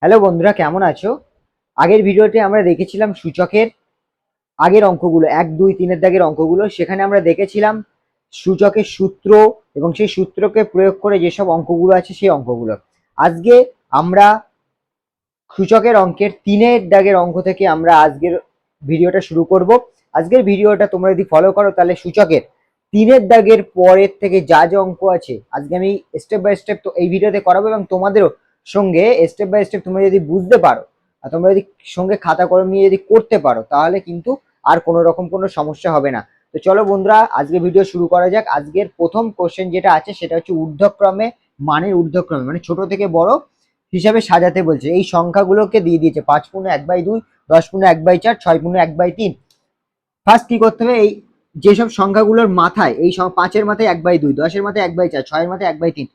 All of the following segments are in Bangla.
হ্যালো বন্ধুরা, কেমন আছো? আগের ভিডিওতে আমরা দেখেছিলাম সূচকের আগের অঙ্কগুলো, 1 2 3 দাগের অঙ্কগুলো। সেখানে আমরা দেখেছিলাম সূচকের সূত্র এবং সেই সূত্রকে প্রয়োগ করে যেসব অঙ্কগুলো আছে সেই অঙ্কগুলো। আজকে আমরা সূচকের অঙ্কের 3 দাগের অঙ্ক থেকে আমরা আজকের ভিডিওটা শুরু করব। আজকের ভিডিওটা তোমরা যদি ফলো করো তাহলে সূচকের 3 দাগের পরের থেকে যা যা অঙ্ক আছে আজকে আমি স্টেপ বাই স্টেপ তো এই ভিডিওতে করাবো, এবং তোমাদেরও সঙ্গে স্টেপ বাই স্টেপ তোমরা যদি বুঝতে পারো আর তোমরা যদি সঙ্গে খাতা কলম নিয়ে যদি করতে পারো তাহলে কিন্তু আর কোনো রকম কোনো সমস্যা হবে না। তো চলো বন্ধুরা, আজকে ভিডিও শুরু করা যাক। আজকের প্রথম কোশ্চেন যেটা আছে সেটা হচ্ছে ঊর্ধ্বক্রমে, মানের ঊর্ধ্বক্রমে মানে ছোট থেকে বড় হিসাবে সাজাতে বলছে। এই সংখ্যাগুলোকে দিয়ে দিয়েছে 5×1/2, 10×1/4, 6×1/3। ফার্স্ট কি করতে হবে, এই যেসব সংখ্যাগুলোর মাথায় এই 5-এর মাথায় 1/2, 10-এর মাথায় 1/4, 6-এর মাথায় 1/3,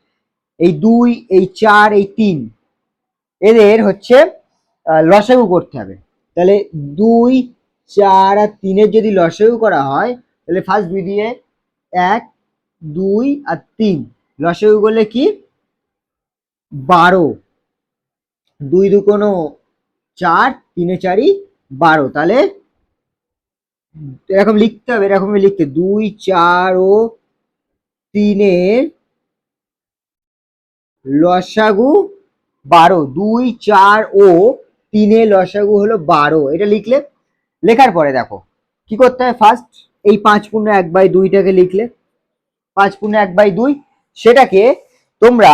এই 2, এই 4, এই 3, এদের হচ্ছে লসাগু করতে হবে। তাহলে 2, 4 আর 3-এর যদি লসাগু করা হয় তাহলে ফার্স্ট 2 দিয়ে 1, 2 আর 3 লসাগু করলে কি 12। 2 2 4, 3 4 12। তাহলে এরকম লিখতে হবে, এরকম লিখতে 2, 4 ও 3-এর লসাগু 12। 2, 4 ও 3-এর লসাগু হলো 12। এটা লিখলে, লেখার পরে দেখো কি করতে হয়। ফার্স্ট এই 5×1/2টাকে লিখলে, 5×1/2 সেটাকে তোমরা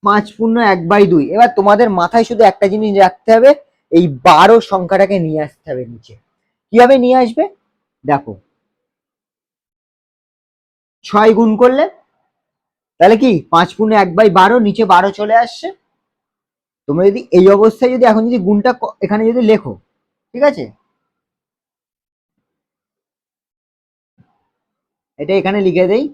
5×1/2। এবার তোমাদের মাথায় শুধু একটা জিনিস রাখতে হবে, এই 12 সংখ্যাটাকে নিয়ে আসতে হবে নিচে। কিভাবে নিয়ে আসবে দেখো, 6 গুণ করলে তাহলে কি 5×1/12 নিচে 12 চলে আসছে। তোমরা যদি এই অবস্থায় যদি এখন যদি গুণটা এখানে যদি লেখো, ঠিক আছে, এটা এখানে লিখে দেই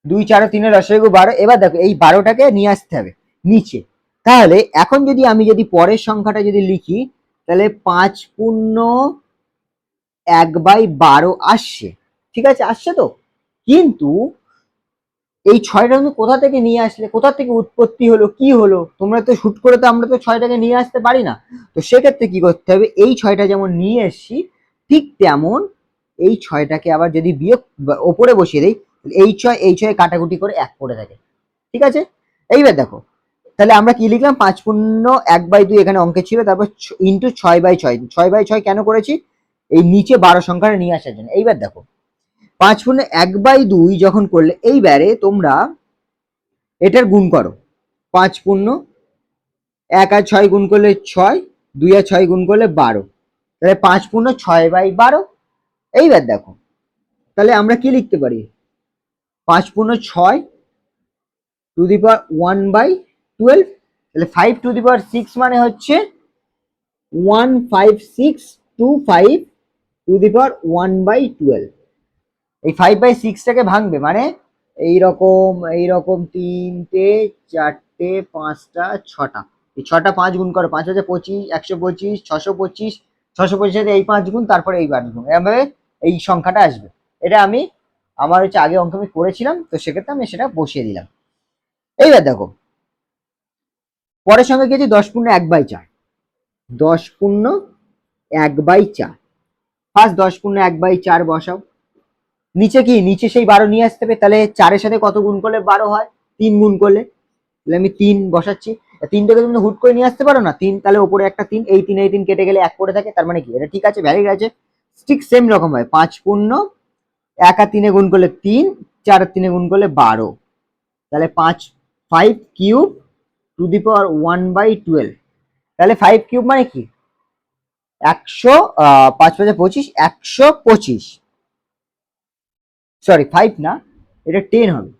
2, 4 ও 3-এর লসাগু 12। এবার দেখো এই 12টাকে নিয়ে আসতে হবে নিচে। তাহলে এখন যদি আমি যদি পরের সংখ্যাটা যদি লিখি তাহলে 5×1/12 আসছে, ঠিক আছে, আসছে তো। কিন্তু এই 6টা তুমি কোথা থেকে নিয়ে আসলে, কোথা থেকে উৎপত্তি হলো, কি হলো? তোমরা তো শুট করে তো আমরা তো 6টাকে নিয়ে আসতে পারি না। তো সেক্ষেত্রে কি করতে হবে, এই 6টা যেমন নিয়ে এসছি ঠিক তেমন এই 6টাকে আবার যদি বিয়োগ ওপরে বসিয়ে দেই, এই 6 কাটাকুটি করে 1 পড়ে থাকে, ঠিক আছে। এইবার দেখো তাহলে আমরা কি লিখলাম, 5×1/2 এখানে অঙ্কে ছিল, তারপর ইন্টু 6/6। 6/6 কেন করেছি, এই নিচে 12 সংখ্যাটা নিয়ে আসার জন্য। এইবার দেখো 5×1/2 যখন করলে এইবারে তোমরা এটার গুণ করো। 5×1 আর 6 গুণ করলে 6, 2 আর 6 গুণ করলে 12। তাহলে 5×6/12। এইবার দেখো তাহলে আমরা কি লিখতে পারি, 5×6^1/12। তাহলে 5^6 মানে হচ্ছে 15625^1/12। এই 5/6টাকে ভাঙবে মানে এইরকম এইরকম 3টে 4টে 5টা 6টা, এই 6টা 5 গুণ করো, 5×5=25, 125, 625, 625 সাথে এই 5 গুণ, তারপরে এই 5 গুণ, এভাবে এই সংখ্যাটা আসবে। এটা আমি আমার হচ্ছে আগে অঙ্ক আমি করেছিলাম, তো সেক্ষেত্রে আমি সেটা বসিয়ে দিলাম। এইবার দেখো পরের সঙ্গে কি আছে, 10×1/4। 10×1/4, ফার্স্ট 10×1/4 বসাও। নিচে কি, নিচে সেই 12 নিয়ে আসতে হবে। তাহলে 4-এর সাথে কত গুণ করলে 12 হয়, 3 গুণ করলে। তাহলে আমি 3 বসাচ্ছি। 3টাকে তুমি হুট করে নিয়ে আসতে পারো না, 3 তাহলে উপরে একটা 3, এই 3 এই 3 কেটে গেলে 1 পড়ে থাকে, তার মানে কি এটা ঠিক আছে, ভ্যালিড আছে। ঠিক সেম রকম হয়, 5×1 আর 3-এ গুণ করলে 3, 4 আর 3-এ গুণ করলে 12। তাহলে 5×5^1/12। তাহলে 5³ মানে কি 100, 5×5=25, 125। সরি 5 না, এটা 10 হবে,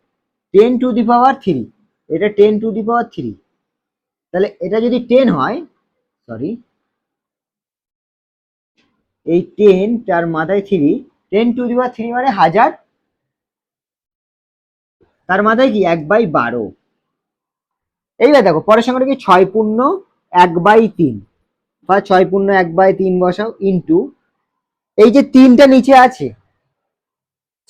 10^3। এটা 10^3। তাহলে এটা যদি 10 হয়, সরি এই 10 তার মাথায় 3, 10^3 মানে 1000, তার মাথায় কি 1/12। এইবার দেখো পরের সংখ্যাটা কি 6×1/3, বা 6×1/3 বসাও ইন্টু এই যে 3টা নিচে আছে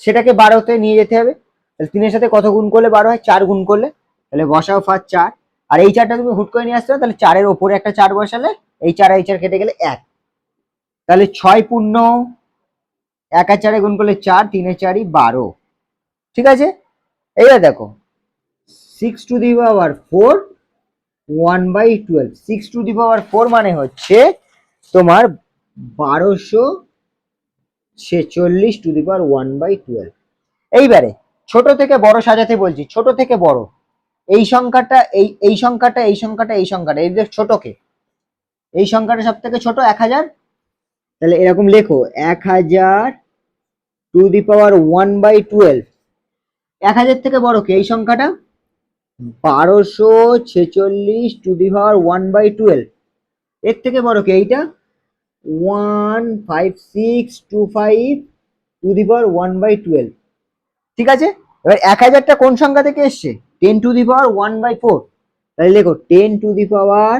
সেটাকে 12তে নিয়ে যেতে হবে। তাহলে 3-এর সাথে কত গুণ করলে 12 হয়, 4 গুণ করলে। তাহলে বসাও ফার্স্ট 4, আর এই 4টা তুমি হুট করে নিয়ে আসতে, তাহলে 4-এর ওপরে একটা 4 বসালে এই 4 আর এই 4 কেটে গেলে 1, তাহলে 6 পূর্ণ 1 আর 4 গুণ করলে 4, 3 এর 4ই 12। ঠিক আছে, এইবার দেখো 6 two the power 4 1/12, 6 two the পাওয়ার 4 মানে হচ্ছে তোমার 1246 টু দি পাওয়ার 1/12। এইবারে ছোট থেকে বড় সাজাতে বলছি, ছোট থেকে বড়, এই সংখ্যাটা এই সংখ্যাটা এই সংখ্যাটা এই সংখ্যাটা, এই যে ছোটকে এই সংখ্যাটা সব থেকে ছোট 1000, তাহলে এরকম লেখো 1000 টু দি পাওয়ার 1/12। 1000 থেকে বড় কে এই সংখ্যাটা 1246 টু দি পাওয়ার 1/12। এর থেকে বড় কে এইটা 15625 টু দি পাওয়ার 1/12। ঠিক আছে, এবার 1000টা কোন সংখ্যা থেকে এসছে 10 টু দি পাওয়ার 1/4, তাহলে লেখো 10 two the power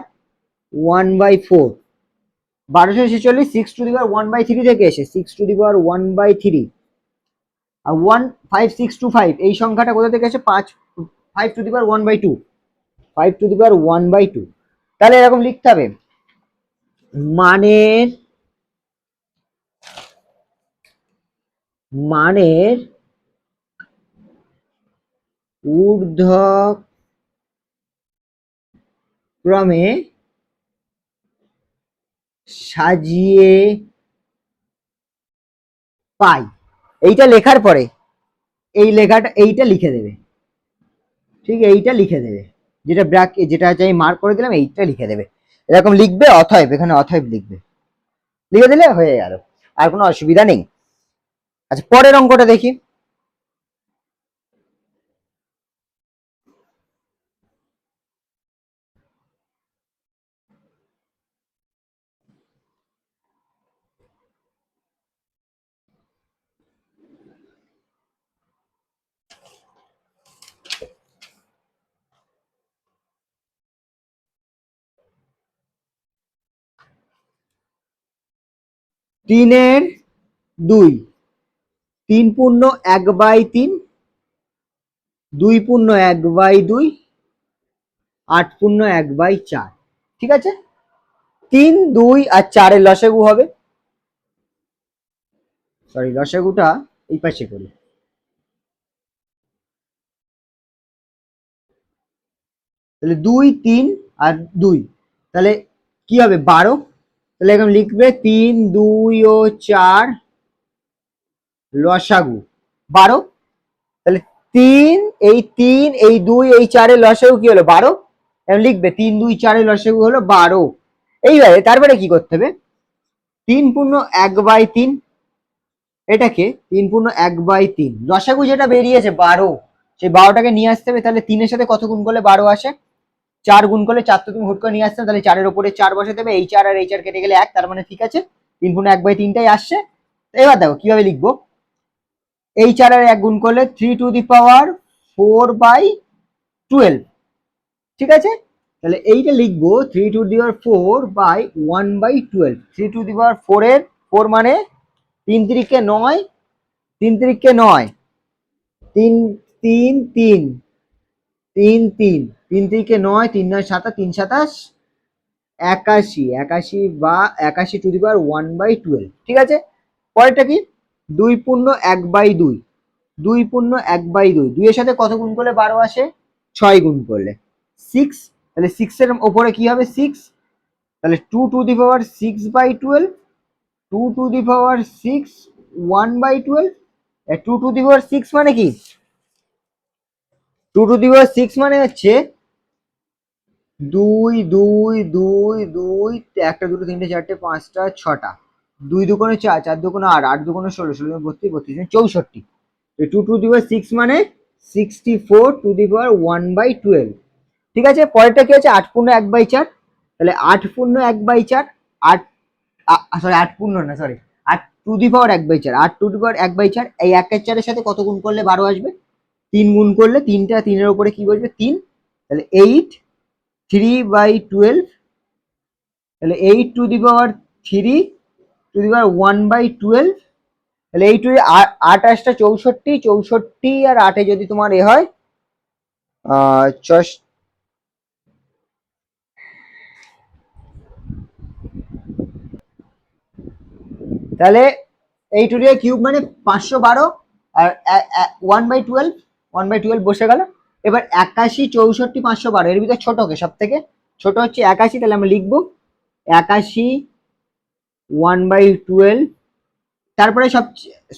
1/4। 1246 6 two the পাওয়ার 1/3 থেকে এসে 6 টু দি পাওয়ার 1/3। আর 15625 এই সংখ্যাটা কোথা থেকে এসে 5 two the power 1/2, 5 two the পাওয়ার 1/2। তাহলে এরকম লিখতে হবে মানের মানের ঊর্ধ্বক্রমে সাজিয়ে পাই। এইটা লেখার পরে এই লেখাটা এইটা লিখে দেবে, ঠিক এইটা লিখে দেবে, যেটা যেটা হচ্ছে আমি মার্ক করে দিলাম এইটা লিখে দেবে, এরকম লিখবে অথয়েব, এখানে অথয়েব লিখবে, লিখে দিলে হয়ে গেল, আর কোনো অসুবিধা নেই। আচ্ছা পরের অঙ্কটা দেখি। তিনের 2, 3 পূর্ণ 1/3, 2 পূর্ণ 1/2, 8 পূর্ণ 1/4। ঠিক আছে, 3, 2 আর 4 এর লসাগু হবে, সরি লসাগুটা এই পাশে করি, তাহলে 2, 3 আর 2, তাহলে কি হবে 12। তাহলে এখন লিখবে 3, 2 ও 4 লসাগু 12। তাহলে 3 এই 2 এই 4 এর লসাগু কি হলো 12, এখন লিখবে 3, 2, 4 এর লসাগু হলো 12। এইবারে তারপরে কি করতে হবে 3 পূর্ণ 1/3, এটাকে 3 পূর্ণ 1/3 লসাগু যেটা বেরিয়েছে 12, সেই 12টাকে নিয়ে আসতে হবে। তাহলে 3 এর সাথে কত গুণ করলে 12 আসে, 4 গুণ করলে 4 তো তুমি হুট করে নিয়ে আসতে, তাহলে 4 এর উপরে 4 বসে দেবে, এই 4 আর এই 4 কেটে গেলে 1, তার মানে ঠিক আছে 3 পূর্ণ 1/3টাই আসছে। এবার দেখো কিভাবে লিখবো, এই 4 আর 1 গুণ করলে 3 টু দি পাওয়ার 4/12। ঠিক আছে, তাহলে এইটা লিখবো 3 two the power 4/1/12। 3 two the পাওয়ার 4 এর 4 মানে 3 3 9, 3 3 9, 3 3 3 3 3 3 3 9, 3 9 7, 3 27 81, 81 বা 81 টু দি পাওয়ার 1/12। ঠিক আছে, পরেরটা কি 2 পূর্ণ 1/2, 2 পূর্ণ 1/2, 2 এর সাথে কত গুণ করলে 12 আসে 6 গুণ করলে 6, তাহলে 6 এর উপরে কি হবে 6, তাহলে 2 to the power 6/12, 2 to the power 6 1/12। 2 to the power 6 মানে কি 2 টু দি পাওয়ার 6 মানে হচ্ছে 2 2 2 2, 1 2 3 4 5 6টা, 2 দুগুণে 4, 4 দুগুণে 8, 8 দুগুণে 16, 16 32, 32 64। 2 টু দি পাওয়ার 6 মানে 64 টু দি পাওয়ার 1/12। ঠিক আছে, পরেরটা কি আছে 8 পূর্ণ 1/4, তাহলে 8 পূর্ণ 1/4, 8 সরি 8 পূর্ণ না sorry 8 to the power 1/4, 8 to the power 1/4, এই 1 এর 4 এর সাথে কত গুণ করলে 12 আসবে 3 গুণ করলে, 3টা 3 এর উপরে কি বসবে 3, তাহলে 8 3/12, তাহলে 8 to the power 3 two the পাওয়ার 1/12। তাহলে 8 8 8টা 64, 64 আর 8 যদি তোমার এ হয় চশ তাহলে 8 কিউব মানে 512, আর 1/12, 1/12 বসে গেল। এবার 81, 64, 512 এর ভিতরে ছোট কে? সব থেকে ছোট হচ্ছে 81, তাহলে আমরা লিখবো 81 1/12। তারপরে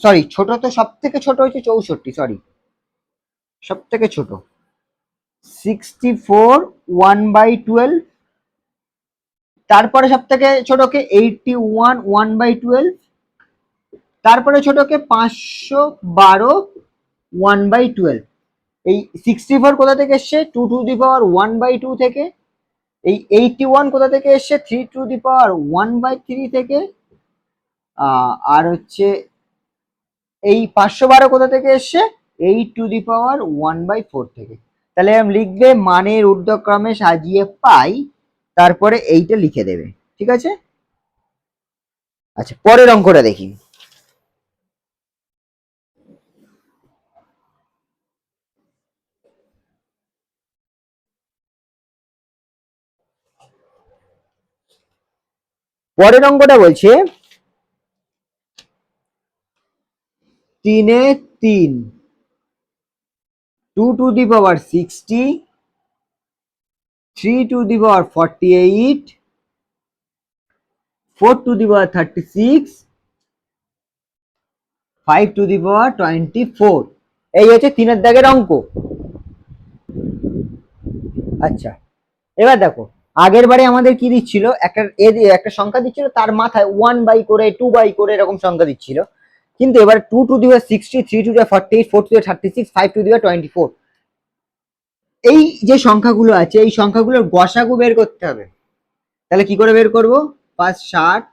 সরি, ছোট তো সব থেকে ছোট হচ্ছে 64, সরি সব থেকে ছোট 64 1/12। তারপরে সব থেকে ছোটকে 81 1/12। তারপরে ছোটকে 512 1/12। এই 64 কোথা থেকে এসছে? 2^1/2 থেকে। এই 81 কোথা থেকে এসছে? 3^1/3 থেকে। আর হচ্ছে এই 512 কোথা থেকে এসছে? 8^1/4 থেকে। তাহলে আমি লিখবে মানের ঊর্ধ্বক্রমে সাজিয়ে পাই, তারপরে এইটা লিখে দেবে, ঠিক আছে? আচ্ছা, পরের অঙ্কটা দেখি। পরের অঙ্কটা বলছে 3 2^60, 3^48, 4^36, 5^24। এই হচ্ছে 3-এর দাগের অঙ্ক। আচ্ছা, এবার দেখো, আগের বারে আমাদের কি দিচ্ছিল? একটা সংখ্যা দিচ্ছিল, তার মাথায় 1/, 2/, এরকম সংখ্যা দিচ্ছিল। কিন্তু এবার 2^60, 3^48, 4^36, 5^24, এই যে সংখ্যাগুলো আছে, এই সংখ্যাগুলোর গসাগু বের করতে হবে। তাহলে কি করে বের করব? 5, 60,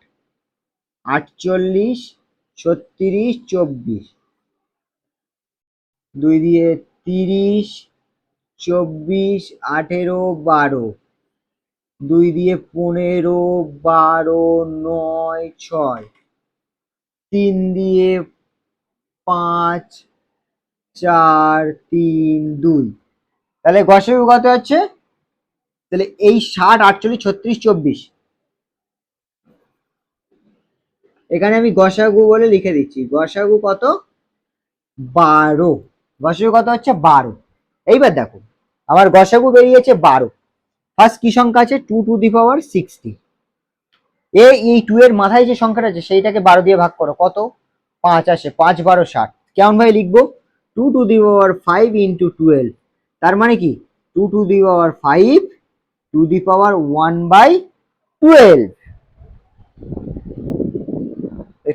48, 36, 24, 2 দিয়ে 30, 24, 18, 12, 2 দিয়ে 15, 12, 9, 6, 3 দিয়ে 5, 4, 3, 2। তাহলে গসাগু কত হচ্ছে? তাহলে এই 60, 48, 36, 24, এখানে আমি গসাগু বলে লিখে দিচ্ছি। গসাগু কত? 12। গসাগু কত হচ্ছে? 12। এইবার দেখো, আমার গসাগু বেরিয়েছে 12। ফার্স্ট কি সংখ্যা আছে? 2^60। এই 2 এর মাথায় যে সংখ্যাটা আছে সেইটাকে 12 দিয়ে ভাগ করো, কত? 5 আসে। 5, 12, 60। কেমন ভাবে লিখবো? 2^5 ইন্টু 12। তার মানে কি? 2^5 1/12।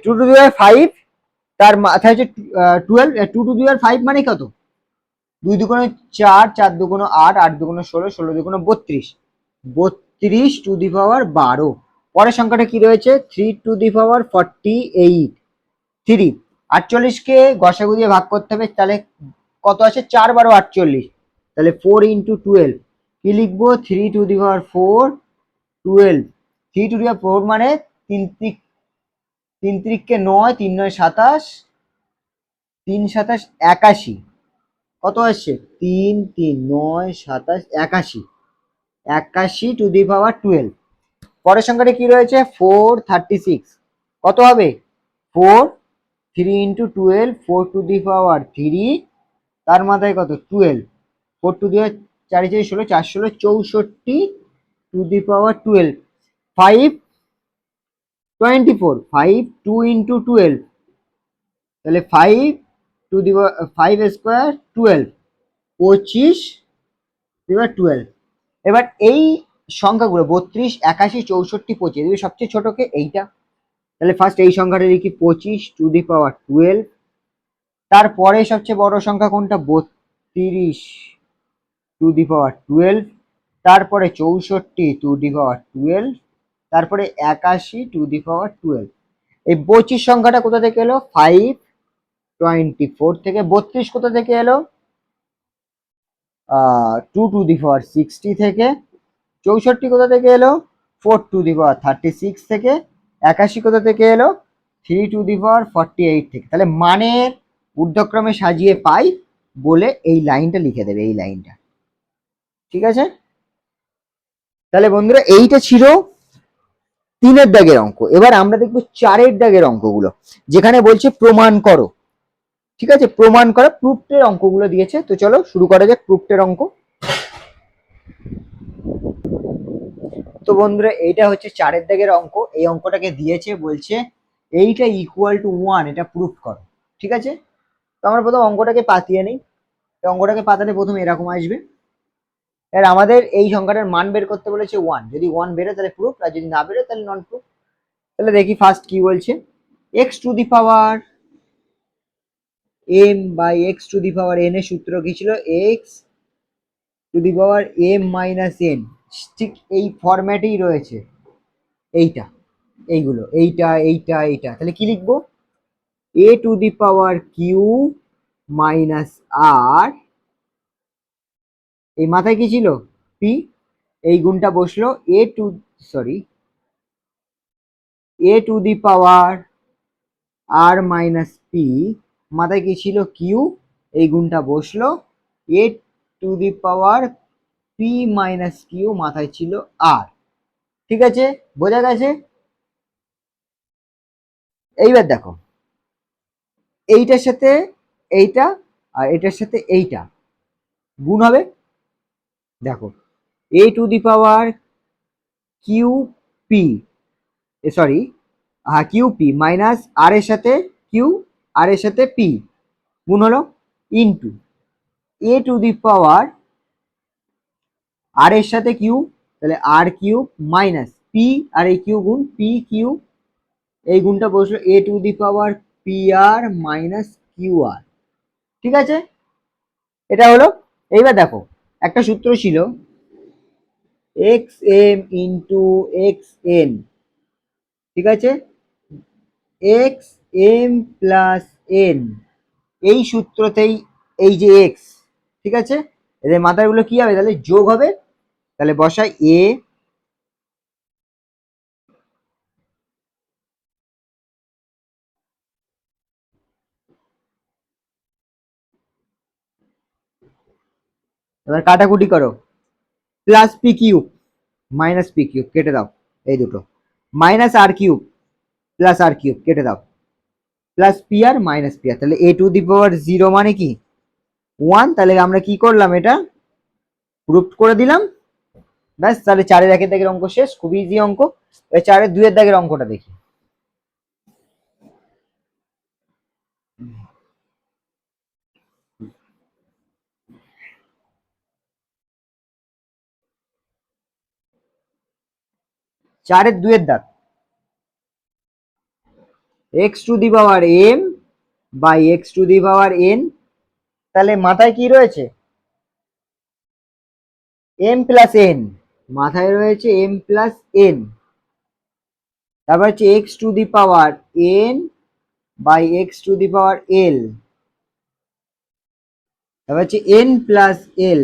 2^5, তার মাথায় হচ্ছে 12। 2^5 মানে কত? 2×2 4, 4×2 8, 8×2 16, 16×2 32, 32^12। পরের সংখ্যাটা কি রয়েছে? 3^48। 3, 48কে গসাগু দিয়ে ভাগ করতে হবে, তাহলে কত আছে? 4, 12, 48। তাহলে 4 ইন্টু 12 কি লিখবো? 3^4 12। 3^4 মানে 3×3 9, 3×9 27, 3×7 81। কত আসছে? 3, 3, 9, 27, 81। 81^12। পরের সংখ্যাটা কি রয়েছে? 436। কত হবে? 4, 3 ইন্টু 12, 4^3। তার মাথায় কত? 12। 4^4, 4, 16, 4, 16, 64^12। 5^24। 5, 2 ইন্টু 12, তাহলে 5 স্কোয়ার 12, 25/12। এবার এই সংখ্যাগুলো 32, 81, 64, 25, সবচেয়ে ছোটকে এইটা। তাহলে ফার্স্ট এই সংখ্যাটা লিখি 25^12। তারপরে সবচেয়ে বড় সংখ্যা কোনটা? 32^12। তারপরে 64^12। তারপরে 81^12। এই 25 সংখ্যাটা কোথা থেকে এলো? 5^24 থেকে। 32 কোথা থেকে এলো? 2^60 থেকে। 64 কোথা থেকে এলো? 4^36 থেকে। 81 কোথা থেকে এলো? 3^48 থেকে। তাহলে মানের ঊর্ধ্বক্রমে সাজিয়ে পাই বলে এই লাইনটা লিখে দেবে, এই লাইনটা। ঠিক আছে, তাহলে বন্ধুরা এইটা ছিল 3-এর দাগের অঙ্ক। এবার আমরা দেখবো 4-এর দাগের অঙ্কগুলো, যেখানে বলছে প্রমাণ করো। ঠিক আছে, প্রমাণ করা, প্রুফটের অঙ্কগুলো দিয়েছে। তো চলো শুরু করা যাক প্রুফটের অঙ্ক। তো বন্ধুরা এইটা হচ্ছে 4-এর দাগের অঙ্ক। এই অঙ্কটাকে দিয়েছে, বলছে এইটা ইকুয়াল টু 1, এটা প্রুফ করো। ঠিক আছে, তো আমরা প্রথম অঙ্কটাকে পাতিয়ে নিই। অঙ্কটাকে পাতালে প্রথম এরকম আসবে। এবার আমাদের এই সংখ্যাটার মান বের করতে বলেছে 1, যদি 1 বেরো তাহলে প্রুফ, আর যদি না বেরো তাহলে নন প্রুফ। তাহলে দেখি ফার্স্ট কি বলছে, x to the power M by x to the power N এর সূত্র কি ছিল, x to the power M minus n. ঠিক এই ফরম্যাটেই রয়েছে এইটা, এইগুলো, এইটা এইটা এইটা। তাহলে কি লিখবো, A to the power Q minus R, এই মাথায় কি ছিল পি, এই গুণটা বসলো A to, sorry, A to the power R minus P, মাথায় কি ছিল কিউ, এই গুণটা বসলো A to the power P minus Q, মাথায় ছিল আর। ঠিক আছে, বোঝা গেছে। এইবার দেখো এইটার সাথে এইটা আর এটার সাথে এইটা গুণ হবে। দেখো A to the power Q P, sorry, হ্যাঁ কিউ পি মাইনাস আর এর সাথে কিউ, আর এর সাথে পি গুণ হলো, into A to the power আর এর সাথে কিউ, তাহলে আর কিউব মাইনাস পি, আর এই কিউ গুণ পি কিউ, এই গুণটা বসলো A to the power P R minus Q R. ঠিক আছে, এটা হলো। এইবার দেখো একটা সূত্র ছিল X M into X N. ঠিক আছে, এক্স এম প্লাস এন, এই সূত্রতেই এই যে এক্স, ঠিক আছে, এদের মাথাগুলো কি হবে, তাহলে যোগ হবে। তাহলে বসাই এ, এবার কাটাকুটি করো, plus P cube minus P cube কেটে দাও, এই দুটো, মাইনাস আর কিউব প্লাস আর কিউব কেটে দাও, plus P R minus P আর। তাহলে এ টু দি পাওয়ার 0 মানে কি 1, তাহলে আমরা কি করলাম, এটা প্রুফ করে দিলাম। ব্যাস, তাহলে 4-এর 1-এর দাগের অঙ্ক শেষ, খুব ইজি অঙ্ক। 4-এর 2-এর দাগের অঙ্কটা দেখি। 4-এর 2-এর দাগ, x to the power M by x to the power n. তাহলে মাথায় কি রয়েছে, এম প্লাস এন, মাথায় রয়েছে এম প্লাস এন। তারপর হচ্ছে X to the power N by x to the power L. তারপর হচ্ছে N plus L,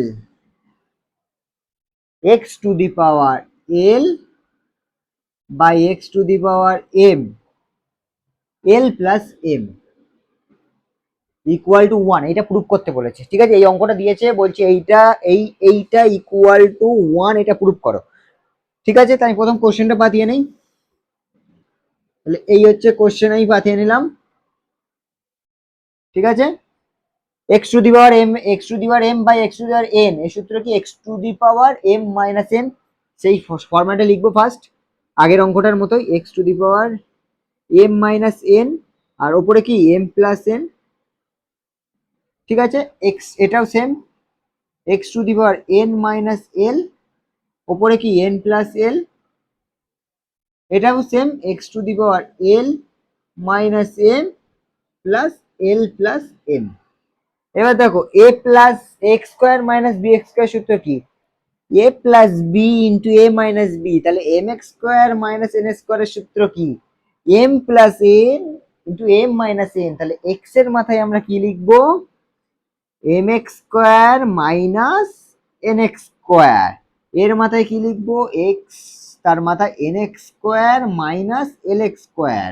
X to the power L by x to the power M, L plus M equal to 1, এটা প্রুফ করতে বলেছে। ঠিক আছে, এই অঙ্কটা দিয়েছে, বলছে এইটা এইটা ইকুয়াল টু 1, এটা প্রুফ করো। ঠিক আছে, তাই প্রথম কোশ্চেনটা পাঠিয়ে নেই। তাহলে এই হচ্ছে কোশ্চেন, আমি পাঠিয়ে নিলাম। ঠিক আছে, X to the power M, X to the power M by x to the power N, এই সূত্র কি X to the power M minus N, সেই ফরম্যাটে লিখবো ফার্স্ট, আগের অঙ্কটার মতোই, X to the power M minus N, আর ওপরে কি এম প্লাস এন। ঠিক আছে, এক্স এটাও same, X to the power N minus L, ওপরে কি এন প্লাস এল, এটাও same, X to the power L minus M plus L plus M. এবার দেখো A plus X square minus B X square সূত্র কি, A plus B into A minus B. তাহলে M x square minus N স্কোয়ারের সূত্র কি, M plus N into M minus N. তাহলে এক্স এর মাথায় আমরা কি লিখবো, M x square minus N x square, এর মাথায় কি লিখবো এক্স, তার মাথায় N x square minus L x square,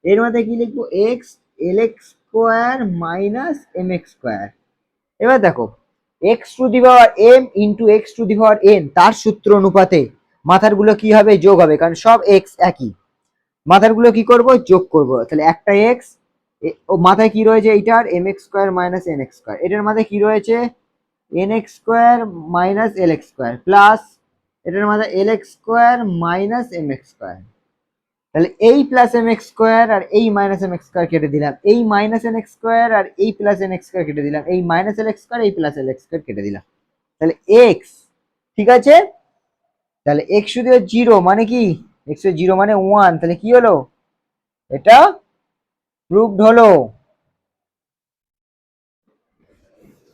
এর মাথায় কি লিখবো x l x square minus M x square. এবার দেখো x to the power M into x to the power n, তার সূত্র অনুপাতে মাথারগুলো কি হবে, যোগ হবে, কারণ সব এক্স একই। মাথারগুলো কি করব, যোগ করব। তাহলে একটা এক্স, ও মাথায় কি রয়েছে এইটার, M x square minus N x square, এটার মাথায় কি রয়েছে, N x square minus L x square, plus এটার মাথায় L x square minus M x square. তাহলে এই প্লাস এম এক্স স্কোয়ার আর এই মাইনাস এম এক্স স্কোয়ার কেটে দিলাম, এই মাইনাস এন এক্স স্কোয়ার আর এই প্লাস এন এক্স স্কোয়ার কেটে দিলাম, এই মাইনাস এল এক্স স্কোয়ার এই প্লাস এল এক্স স্কোয়ার কেটে দিলাম। তাহলে এক্স, ঠিক আছে, তাহলে এক্স টু দি জিরো মানে কি, এক্স টু জিরো মানে ওয়ান, তাহলে কি হলো, এটা প্রুভড হলো।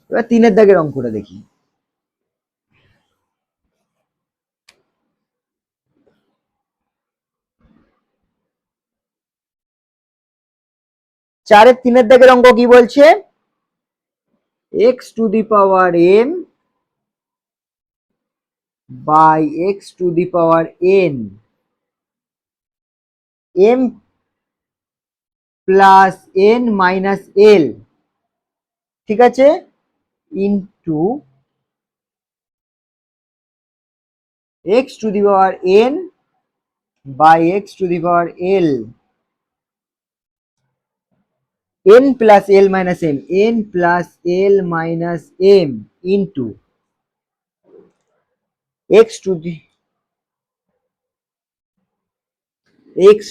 এবার তিনের দাগের অঙ্কটা দেখি। চারের তিনের দাগের অঙ্ক কি বলছে, x to the power M by x to the power N, M plus N minus L, ঠিক আছে, into x to the power N by x to the power L, N plus L minus M, N plus L minus M into x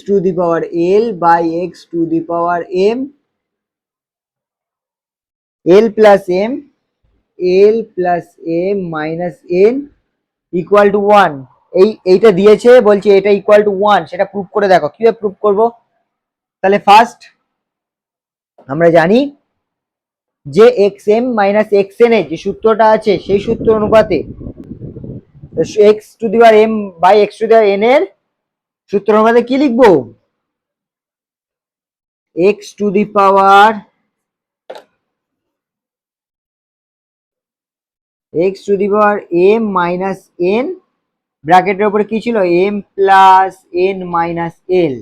to the power L by x to the power M, L plus M, L plus M minus N equal to one. এইটা দিয়েছে, বলছে এটা ইকুয়াল টু ওয়ান, সেটা প্রুভ করে দেখো। কিভাবে প্রুভ করব, তাহলে ফার্স্ট আমরা জানি যে X M minus X N এর যে সূত্রটা আছে সেই সূত্র অনুপাতে X to the power M by x to the power N এর সূত্র অনুপাতে কি লিখবো, X to the power M minus N, ব্র্যাকেটের উপরে কি ছিল, M plus N minus L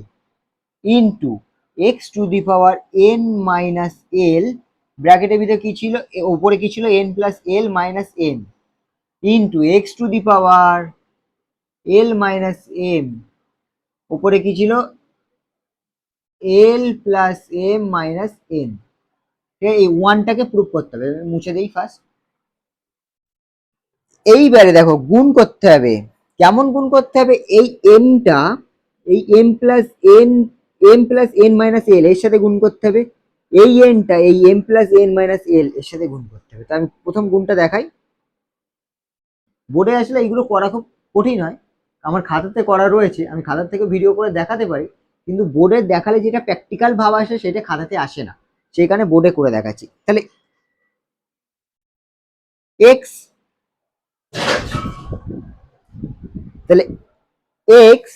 into x to the power N minus L, ব্র্যাকেটের ভিতরে কি ছিল, উপরে কি ছিল, N plus L minus N into x to the power L minus m, উপরে কি ছিল, l plus M minus n. এই ওয়ানটাকে প্রুভ করতে হবে, মুছে দেই ফার্স্ট। এইবারে দেখো গুণ করতে হবে, কেমন গুণ করতে হবে, এই এমটা, এই M plus N minus l এর সাথে গুণ করতে হবে, এই এনটা এই M plus N minus l এর সাথে গুণ করতে হবে। তো আমি প্রথম গুণটা দেখাই, বোর্ডে আসলে এইগুলো করা খুব কঠিন হয়, আমার খাতাতে করা রয়েছে, আমি খাতার থেকে ভিডিও করে দেখাতে পারি, কিন্তু বোর্ডে দেখালে যেটা প্র্যাকটিক্যাল ভাব আসে সেটা খাতাতে আসে না, সেই কারণে বোর্ডে করে দেখাচ্ছি। তাহলে এক্স, তাহলে এক্স,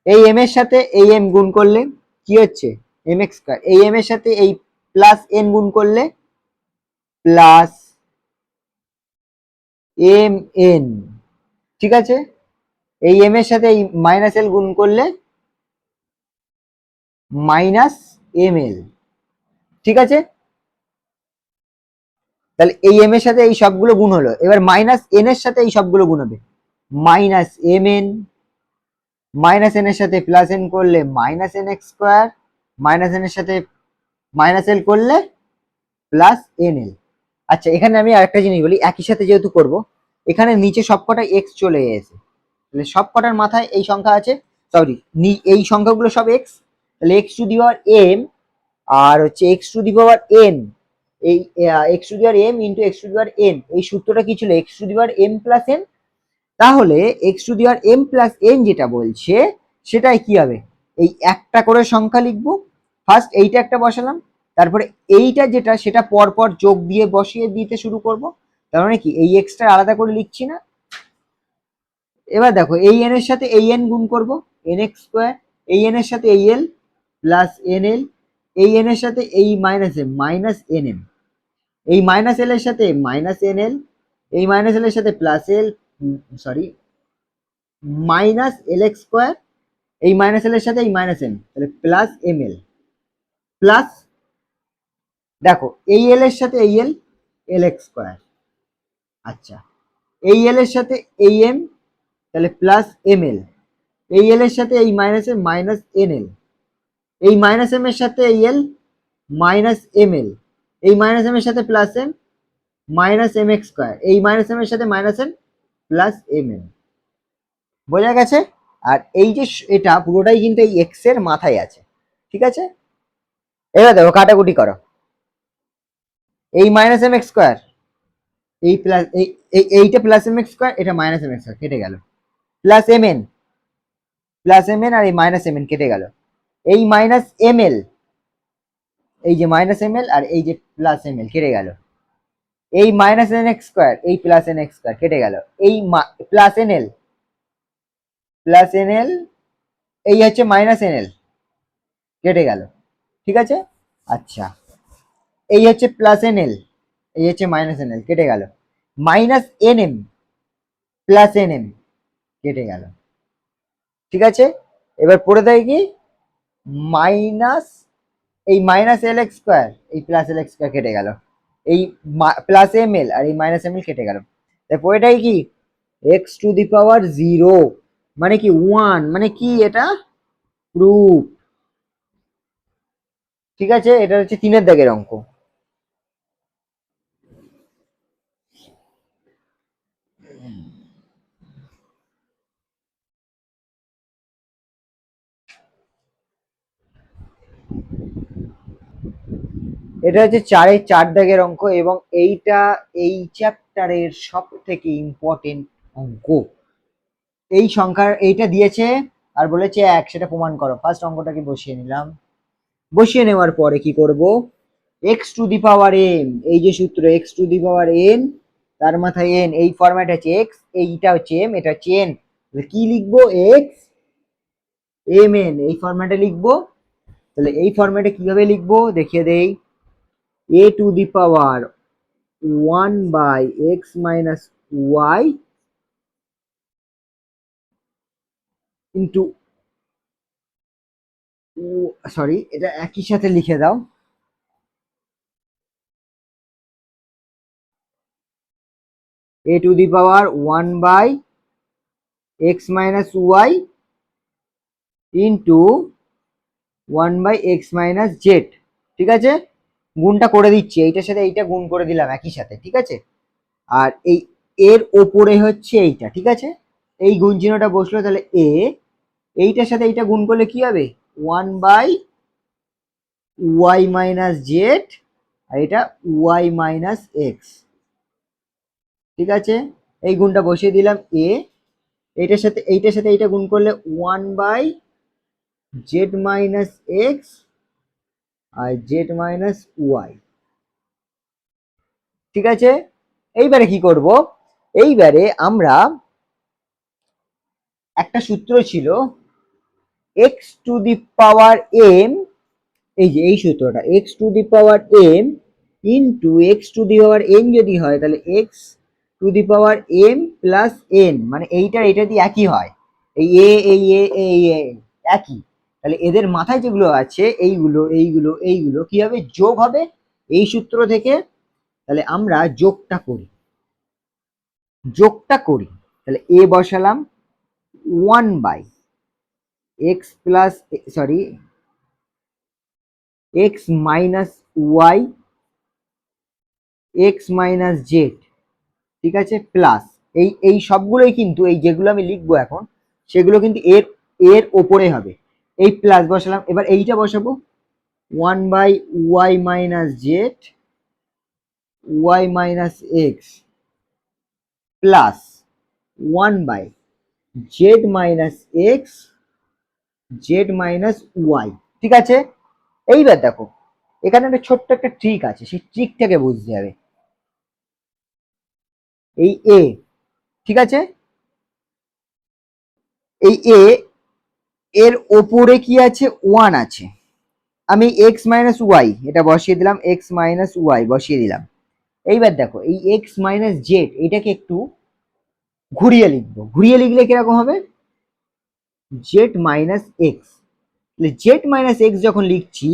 এই এম এর সাথে এই এম গুণ করলে কি হচ্ছে, এম এক্স স্কয়ার, এই এম এর সাথে এই প্লাস এন গুণ করলে প্লাস এম এন, ঠিক আছে, এই এম এর সাথে এই মাইনাস এল গুণ করলে মাইনাস এম এল, ঠিক আছে। তাহলে এই এম এর সাথে এই সবগুলো গুণ হলো, এবার মাইনাস এন এর সাথে এই সবগুলো গুণ হবে, minus M n, minus n এর সাথে প্লাস এন করলে minus N x square, minus n এর সাথে মাইনাস এল করলে প্লাস এন এল। আচ্ছা, এখানে আমি আরেকটা জিনিস বলি, একই সাথে যেহেতু করব, এখানে নিচে সবকটা এক্স চলে গেছে, তাহলে সবকটার মাথায় এই সংখ্যা আছে, সরি এই সংখ্যাগুলো সব এক্স, তাহলে x to the power M আর হচ্ছে X to the power N, এই X to the power M into x to the power N, এই সূত্রটা কি ছিল, x to the power M plus N. তাহলে x to the power M plus N যেটা বলছে সেটাই কি হবে, এই একটা করে সংখ্যা লিখবো, ফার্স্ট এইটা একটা বসালাম, তারপরে এইটা যেটা সেটা পরপর যোগ দিয়ে বসিয়ে দিতে শুরু করব, তার মানে কি এই এক্সট্রা আলাদা করে লিখছি না। এবার দেখো এই এন এর সাথে এই এন গুণ করব, এন এক্স স্কোয়ার, এই এন এর সাথে এই এল প্লাস এন এল, এই এন এর সাথে এই minus m minus n m, এই মাইনাস এল এর সাথে মাইনাস এন এল, এই মাইনাস এল এর সাথে plus L, sorry minus L x square, এই মাইনাস এল এর সাথে এই মাইনাস এম, তাহলে প্লাস এম এল, প্লাস দেখো এই এল এর সাথে এই এল, এল এক্স স্কোয়ার। আচ্ছা, এই এল এর সাথে এই এম, তাহলে প্লাস এম এল। এই এল এর সাথে এই minus m minus n l. এই মাইনাস এম এর সাথে এই এল মাইনাস এম এল। এই মাইনাস এম এর সাথে plus M minus M x square. এই মাইনাস এম এর সাথে minus M plus m m. বোঝা গেছে? আর এই যে এটা পুরোটাই কিন্তু এই এক্স এর মাথায় আছে, ঠিক আছে? এবার দেখো কাটাকুটি করো। এই মাইনাস এম এক্স স্কোয়ার, এই প্লাস এইটা প্লাস এম এক্স স্কোয়ার, এটা মাইনাস এম এক্স স্কোয়ার কেটে গেল। Plus M N, plus M N আর এই মাইনাস এম এন কেটে গেল। এই মাইনাস এম এল, এই যে মাইনাস এম এল আর এই যে প্লাস এম এল কেটে গেল। এই মাইনাস এন এক্স স্কোয়ার, এই প্লাস এন এক্স স্কোয়ার কেটে গেল। এই plus N L, plus N l, এই হচ্ছে মাইনাস এন এল কেটে গেল, ঠিক আছে? আচ্ছা, এই হচ্ছে প্লাস এন এল, এই হচ্ছে মাইনাস এন এল কেটে গেল। Minus n M plus n m কেটে গেল, ঠিক আছে? এবার পড়ে দেয় কি মাইনাস, এই মাইনাস এল এক্স স্কোয়ার, এই প্লাস এল এক্স স্কোয়ার কেটে গেল। এই প্লাস এম এল আর এই মাইনাস এম এল কেটে গেল। তারপর এটাই কি X to the power zero, মানে কি ওয়ান, মানে কি এটা প্রুফ, ঠিক আছে? এটা হচ্ছে 3 এর দাগের অঙ্ক। এটা হচ্ছে 4 দাগের অঙ্ক এবং এইটা এই চ্যাপ্টারের সব থেকে ইম্পর্টেন্ট অঙ্ক। এই সংখ্যার এইটা দিয়েছে আর বলেছে এক, সেটা প্রমাণ করো। ফার্স্ট অঙ্কটাকে বসিয়ে নিলাম। বসিয়ে নেওয়ার পরে কি করব, x to the power N, এই যে সূত্র x to the power n, তার মাথায় এন, এই ফরম্যাট আছে এক্স, এইটা হচ্ছে এম, এটা হচ্ছে এন, কি লিখবো এক্স এম এন, এই ফরম্যাটে লিখবো। তাহলে এই ফরম্যাটে কিভাবে লিখবো দেখিয়ে দেই। A to the power 1/x minus Y into, sorry এটা একই সাথে লিখে দাও। A to the power 1/x minus Y into 1/x minus Z, ঠিক আছে? গুণটা করে দিচ্ছি, এইটার সাথে এইটা গুণ করে দিলাম একই সাথে, ঠিক আছে? আর এই এর ওপরে হচ্ছে এইটা, ঠিক আছে? এই গুণ চিহ্নটা বসলো, তাহলে এ, এইটার সাথে এইটা গুণ করলে কি হবে 1/y মাইনাস জেড, আর এটা ওয়াই মাইনাস এক্স, ঠিক আছে? এই গুণটা বসিয়ে দিলাম এ, এইটার সাথে এইটা গুণ করলে 1/z মাইনাস এক্স আর জেড মাইনাস ওয়াই, ঠিক আছে? এইবারে কি করব, এইবারে আমরা একটা সূত্র ছিল x to the power m, এই যে এই সূত্রটা x to the power M into x to the power n যদি হয়, তাহলে x to the power M plus n, মানে এইটার এটা দিয়ে একই হয়। এই এ এই এ এই এ একই, তাহলে এদের মাথায় যেগুলো আছে এইগুলো এইগুলো এইগুলো কি হবে যোগ হবে এই সূত্র থেকে। তাহলে আমরা যোগটা করি, তাহলে এ বসালাম 1/x plus, sorry x minus y x minus Z, ঠিক আছে? প্লাস এই সবগুলোই কিন্তু এই যেগুলো আমি লিখবো এখন সেগুলো কিন্তু এর এর ওপরে হবে। এই প্লাস বসালাম, এবার এইটা বসাবো 1/y minus Z Y minus x plus 1/z minus x z minus y, ঠিক আছে? এইবার দেখো এখানে একটা ছোট্ট একটা ট্রিক আছে, সেই ট্রিকটাকে বুঝতে হবে। এই এ, ঠিক আছে? এই এ এর ওপরে কি আছে 1 আছে, আমি এক্স মাইনাস ওয়াই এটা বসিয়ে দিলাম, এক্স মাইনাস ওয়াই বসিয়ে দিলাম। এইবার দেখো এই এক্স মাইনাস জেড এটাকে একটু ঘুরিয়ে লিখবো, ঘুরিয়ে লিখলে কিরকম হবে Z minus x. Z minus x যখন লিখছি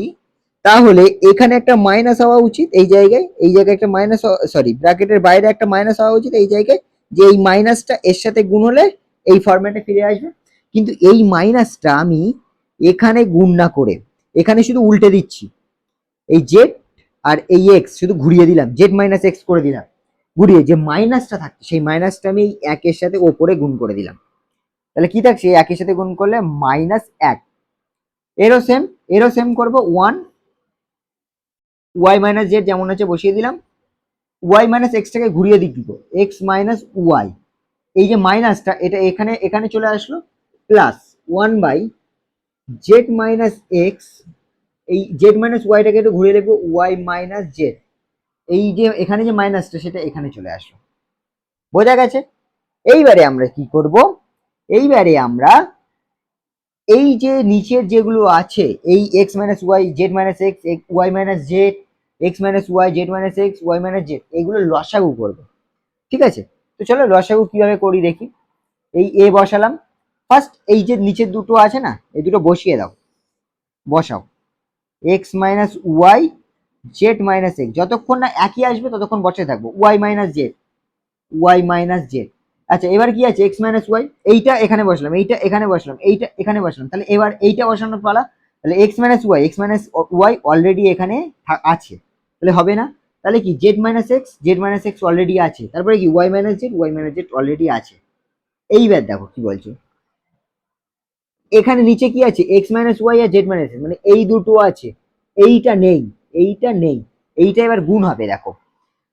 তাহলে এখানে একটা মাইনাস হওয়া উচিত, এই জায়গায় একটা মাইনাস, সরি ব্র্যাকেটের বাইরে একটা মাইনাস হওয়া উচিত এই জায়গায়, যে এই মাইনাসটা এর সাথে গুণ হলে এই ফরম্যাটে ফিরে আসবে। কিন্তু এই মাইনাসটা আমি এখানে গুণ না করে এখানে শুধু উল্টে দিচ্ছি, এই জেড আর এই এক্স শুধু ঘুরিয়ে দিলাম, জেড মাইনাস এক্স করে দিলাম, ঘুরিয়ে যে মাইনাসটা থাকছে সেই মাইনাসটা আমি এই একের সাথে ওপরে গুণ করে দিলাম। তাহলে কি থাকছে, একের সাথে গুণ করলে -1। এরও সেম করবো, 1 ওয়াই মাইনাস জেড যেমন আছে বসিয়ে দিলাম, ওয়াই মাইনাস এক্সটাকে ঘুরিয়ে দিক দিব, এক্স মাইনাস ওয়াই, এই যে মাইনাসটা এটা এখানে এখানে চলে আসলো, প্লাস 1/z-x, এই জেড মাইনাস ওয়াইটাকে একটু ঘুরিয়ে লিখবো ওয়াই মাইনাস জেড, এই যে এখানে যে মাইনাসটা সেটা এখানে চলে আসলো। বোঝা গেছে? এইবারে আমরা কি করব, এইবারে আমরা এই যে নিচের যেগুলো আছে, এই x minus y, z minus x, y minus z, x minus y, z minus x, y minus z, এগুলো লসাগু করবো। ঠিক আছে, তো চলো লসাগু কিভাবে করি দেখি। এই এ বসালাম, ফার্স্ট এই যে নিচের দুটো আছে না, এই দুটো বসিয়ে দাও, বসাও, x minus y, z minus x, যতক্ষণ না একই আসবে ততক্ষণ বসে থাকবো, y minus Z, Y minus z. আচ্ছা এবার কি আছে, এক্স মাইনাস ওয়াই, এইটা এখানে বসলাম, এইটা এখানে বসলাম, এইটা এখানে বসলাম, তাহলে এবার এইটা বসানোর পালা। তাহলে x minus y, x minus y already এখানে আছে, তাহলে হবে না। তাহলে কি z minus x, z minus x already আছে, তারপরে কি y minus Z, Y minus z already আছে। এইবার দেখো কি বলছো, এখানে নিচে কি আছে, এক্স মাইনাস ওয়াই আর জেড মাইনাস এক্স, মানে এই দুটো আছে, এইটা নেই, এইটা নেই, এইটা এবার গুণ হবে। দেখো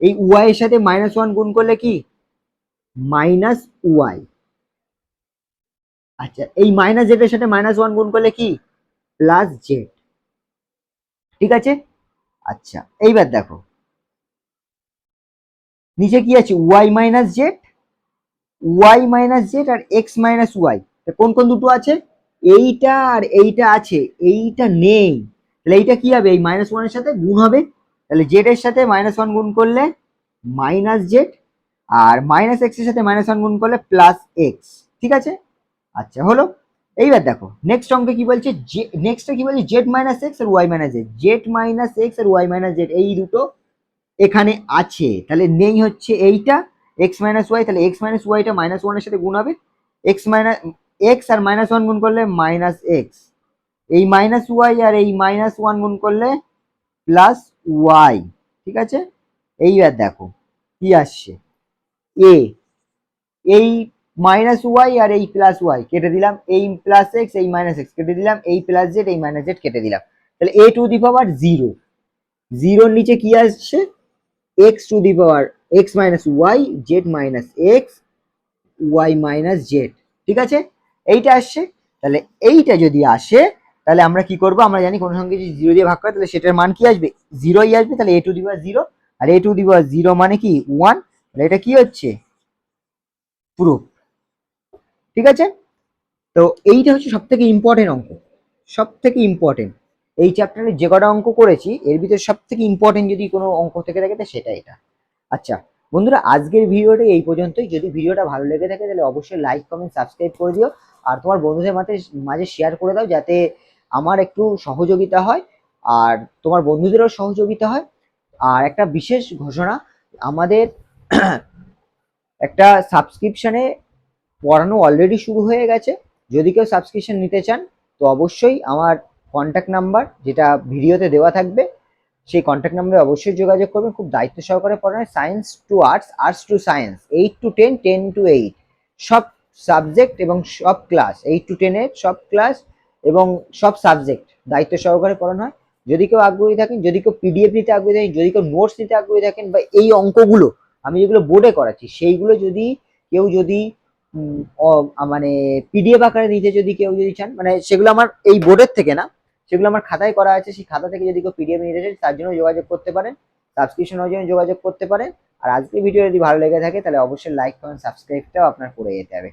এই ওয়াই এর সাথে -1 গুণ করলে কি মাইনাস ওয়াই, আচ্ছা এই মাইনাস জেড এর সাথে -1 গুণ করলে কি প্লাস জেড। ঠিক আছে, আচ্ছা এইবার দেখো নিচে কি আছে, Y minus Z, Y minus Z আর এক্স মাইনাস ওয়াই, কোন কোন দুটো আছে, এইটা আর এইটা আছে, এইটা নেই, তাহলে এইটা কি হবে, এই -1 এর সাথে গুণ হবে, তাহলে জেড এর সাথে -1 গুণ করলে মাইনাস জেড, আর মাইনাস এক্স এর সাথে -1 গুণ করলে প্লাস এক্স। ঠিক আছে, আচ্ছা হলো। এইবার দেখো নেক্সট অঙ্কে কি বলছে, নেক্সটটা কি বলছে, জেড মাইনাস এক্স আর Y minus Z, Z minus X আর ওয়াই মাইনাস জেড এই দুটো এখানে আছে, তাহলে নেই হচ্ছে এইটা এক্স মাইনাস ওয়াই, তাহলে এক্স মাইনাস ওয়াইটা -1 এর সাথে গুণ হবে, এক্স মাইনাস এক্স আর -1 গুণ করলে মাইনাস এক্স, এই মাইনাস ওয়াই আর এই -1 গুণ করলে প্লাস ওয়াই। ঠিক আছে, এইবার দেখো কি আসছে, এ এই মাইনাস ওয়াই আর এই প্লাস ওয়াই কেটে দিলাম, এই প্লাস এক্স এই মাইনাস এক্স কেটে দিলাম, এই প্লাস জেড এই মাইনাস জেড কেটে দিলাম, তাহলে A to the power zero, জিরোর নিচে কি আসছে, x to the power x minus y, z minus x, y minus Z. ঠিক আছে, এইটা আসছে, তাহলে এইটা যদি আসে তাহলে আমরা কি করব, আমরা জানি কোন সঙ্গে যদি জিরো দিয়ে ভাগ করে তাহলে সেটার মান কি আসবে, জিরোই আসবে, তাহলে A to the power zero, আর A to the power zero মানে কি 1, তাহলে এটা কি হচ্ছে প্রুফ। ঠিক আছে, তো এইটা হচ্ছে সব থেকে ইম্পর্টেন্ট অঙ্ক, সব থেকে ইম্পর্টেন্ট এই চ্যাপ্টারে যে কটা অঙ্ক করেছি এর ভিতরে সব থেকে ইম্পর্টেন্ট যদি কোনো অঙ্ক থেকে থাকে সেটা এটা। আচ্ছা বন্ধুরা আজকের ভিডিওটা এই পর্যন্তই, যদি ভিডিওটা ভালো লেগে থাকে তাহলে অবশ্যই লাইক কমেন্ট সাবস্ক্রাইব করে দিও, আর তোমার বন্ধুদের মাঝে মাঝে শেয়ার করে দাও যাতে আমার একটু সহযোগিতা হয় আর তোমার বন্ধুদেরও সহযোগিতা হয়। আর একটা বিশেষ ঘোষণা, আমাদের একটা সাবস্ক্রিপশনে পড়ানো অলরেডি শুরু হয়ে গেছে, যদি কেউ সাবস্ক্রিপশন নিতে চান তো অবশ্যই আমার কন্ট্যাক্ট নাম্বার যেটা ভিডিওতে দেওয়া থাকবে সেই কন্ট্যাক্ট নাম্বারে অবশ্যই যোগাযোগ করবেন। খুব দায়িত্ব সহকারে পড়ানো, science to arts, arts to science, 8 to 10, 10 to 8, সব সাবজেক্ট এবং সব ক্লাস, 8 to 10 এর সব ক্লাস এবং সব সাবজেক্ট দায়িত্ব সহকারে পড়ানো হয়। যদি কেউ আগ্রহী থাকেন, যদি কেউ পিডিএফ নিতে আগ্রহী থাকেন, যদি কেউ নোটস নিতে আগ্রহী থাকেন, বা এই অঙ্কগুলো আমি যেগুলো বোর্ডে করাচ্ছি সেইগুলো যদি কেউ যদি মানে পিডিএফ আকারে নিতে যদি কেউ যদি চান, মানে সেগুলো আমার এই বোর্ডের থেকে না, সেগুলো আমার খাতায় করা আছে, সেই খাতা থেকে যদি কেউ পিডিএফ নিতে চান তার জন্য যোগাযোগ করতে পারেন, সাবস্ক্রিপশনের জন্য যোগাযোগ করতে পারেন। আর আজকের ভিডিও যদি ভালো লেগে থাকে তাহলে অবশ্যই লাইক কমেন্ট সাবস্ক্রাইবটাও আপনার করে যেতে হবে।